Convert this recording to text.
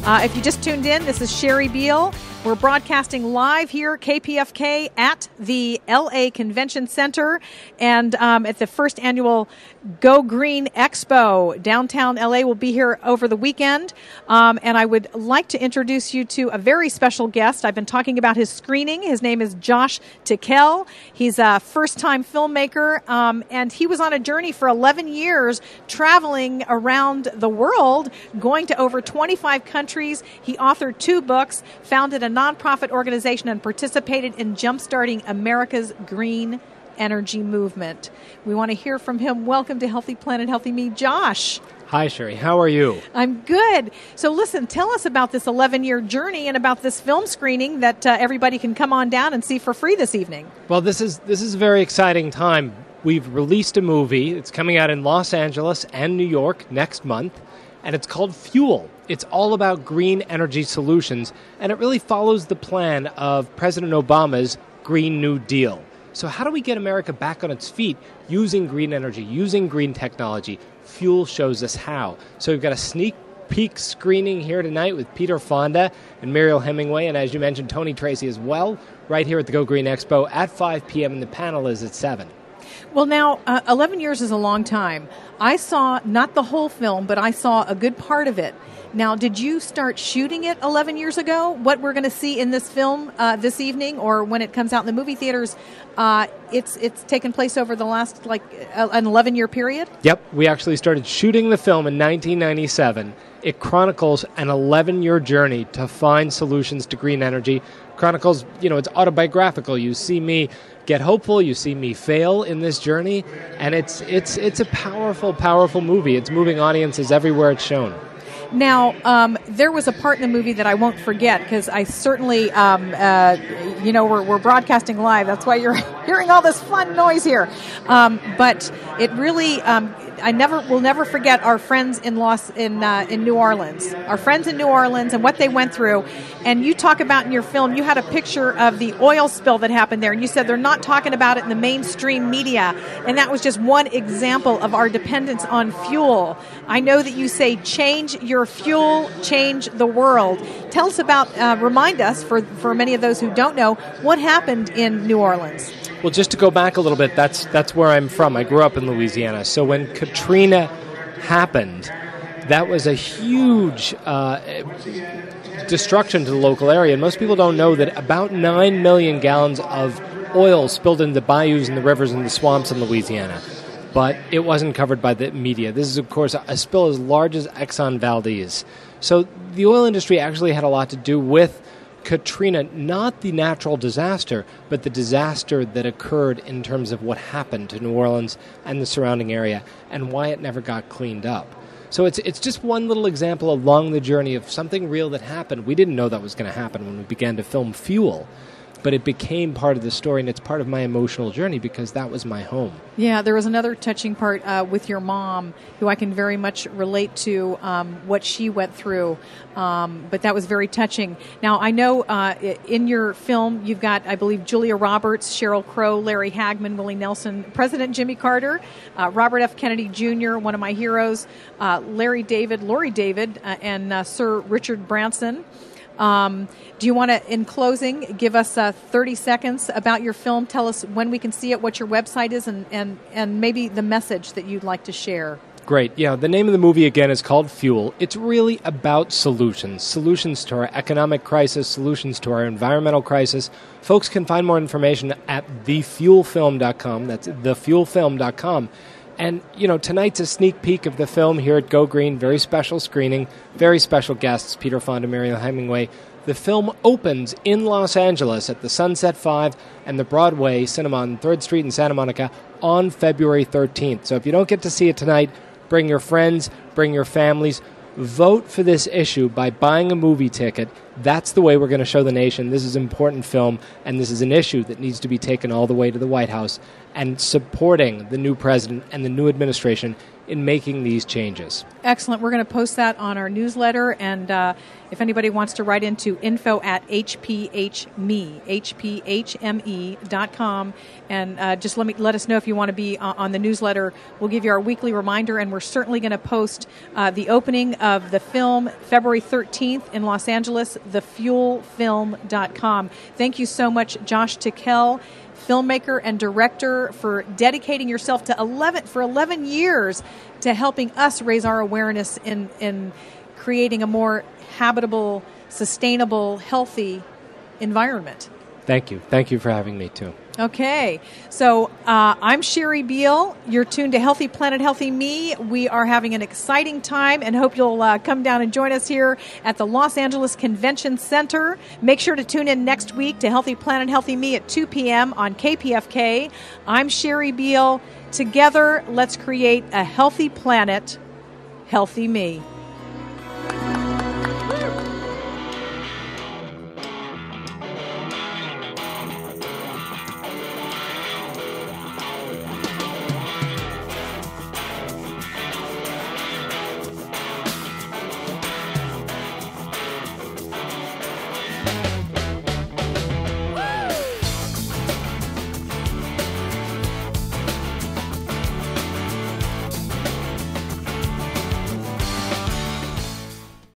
If you just tuned in, this is Sherry Beall. We're broadcasting live here, KPFK, at the LA Convention Center and at the first annual Go Green Expo. Downtown LA will be here over the weekend. And I would like to introduce you to a very special guest. I've been talking about his screening. His name is Josh Tickell. He's a first-time filmmaker, and he was on a journey for 11 years, traveling around the world, going to over 25 countries. He authored 2 books, founded a nonprofit organization, and participated in jumpstarting America's green energy movement. We want to hear from him. Welcome to Healthy Planet, Healthy Me, Josh. Hi, Sherry. How are you? I'm good. So listen, tell us about this 11-year journey and about this film screening that everybody can come on down and see for free this evening. Well, this is a very exciting time. We've released a movie. It's coming out in Los Angeles and New York next month, and it's called Fuel. It's all about green energy solutions, and it really follows the plan of President Obama's Green New Deal. So how do we get America back on its feet using green energy, using green technology? Fuel shows us how. So we've got a sneak peek screening here tonight with Peter Fonda and Muriel Hemingway, and as you mentioned, Tony Tracy as well, right here at the Go Green Expo at 5 p.m., and the panel is at 7. Well, now, 11 years is a long time. I saw not the whole film, but I saw a good part of it. Now, did you start shooting it 11 years ago? What we're going to see in this film this evening, or when it comes out in the movie theaters, it's taken place over the last, an 11-year period? Yep. We actually started shooting the film in 1997. It chronicles an 11-year journey to find solutions to green energy. Chronicles, it's autobiographical. You see me get hopeful, you see me fail in this journey, and it's a powerful, powerful movie. It's moving audiences everywhere it's shown. Now, there was a part in the movie that I won't forget, because I certainly, we're broadcasting live. That's why you're hearing all this fun noise here. But it really, I will never forget our friends in New Orleans. Our friends in New Orleans and what they went through. And you talk about in your film, you had a picture of the oil spill that happened there, and you said they're not talking about it in the mainstream media. And that was just one example of our dependence on fuel. I know that you say change your fuel, change the world. Tell us about, remind us, for many of those who don't know, what happened in New Orleans. Well, just to go back a little bit, that's where I'm from. I grew up in Louisiana. So when Katrina happened, that was a huge destruction to the local area. And most people don't know that about 9 million gallons of oil spilled into the bayous and the rivers and the swamps in Louisiana. But it wasn't covered by the media. This is, of course, a spill as large as Exxon Valdez. So the oil industry actually had a lot to do with Katrina, not the natural disaster, but the disaster that occurred in terms of what happened to New Orleans and the surrounding area and why it never got cleaned up. So it's just one little example along the journey of something real that happened. We didn't know that was going to happen when we began to film Fuel, but it became part of the story, and it's part of my emotional journey because that was my home. Yeah, there was another touching part with your mom, who I can very much relate to what she went through, but that was very touching. Now, I know in your film you've got, I believe, Julia Roberts, Sheryl Crow, Larry Hagman, Willie Nelson, President Jimmy Carter, Robert F. Kennedy Jr., one of my heroes, Lori David, and Sir Richard Branson. Do you want to, in closing, give us 30 seconds about your film? Tell us when we can see it, what your website is, and maybe the message that you'd like to share. Great. Yeah, the name of the movie, again, is called Fuel. It's really about solutions. Solutions to our economic crisis, solutions to our environmental crisis. Folks can find more information at thefuelfilm.com. That's thefuelfilm.com. And, tonight's a sneak peek of the film here at Go Green. Very special screening, very special guests, Peter Fonda, Muriel Hemingway. The film opens in Los Angeles at the Sunset 5 and the Broadway Cinema on 3rd Street in Santa Monica on February 13th. So if you don't get to see it tonight, bring your friends, bring your families. Vote for this issue by buying a movie ticket That's the way we're going to show the nation this is important film, and this is an issue that needs to be taken all the way to the White House, and supporting the new president and the new administration in making these changes. Excellent. We're going to post that on our newsletter, and if anybody wants to write into info@hphme.com, and just let us know if you want to be on the newsletter. We'll give you our weekly reminder, and we're certainly going to post the opening of the film February 13th in Los Angeles, thefuelfilm.com. Thank you so much, Josh Tickell, filmmaker and director, for dedicating yourself to 11 years to helping us raise our awareness in creating a more habitable, sustainable, healthy environment. Thank you. Thank you for having me, too. Okay. So I'm Sherry Beall. You're tuned to Healthy Planet, Healthy Me. We are having an exciting time and hope you'll come down and join us here at the Los Angeles Convention Center. Make sure to tune in next week to Healthy Planet, Healthy Me at 2 p.m. on KPFK. I'm Sherry Beall. Together, let's create a healthy planet, healthy me.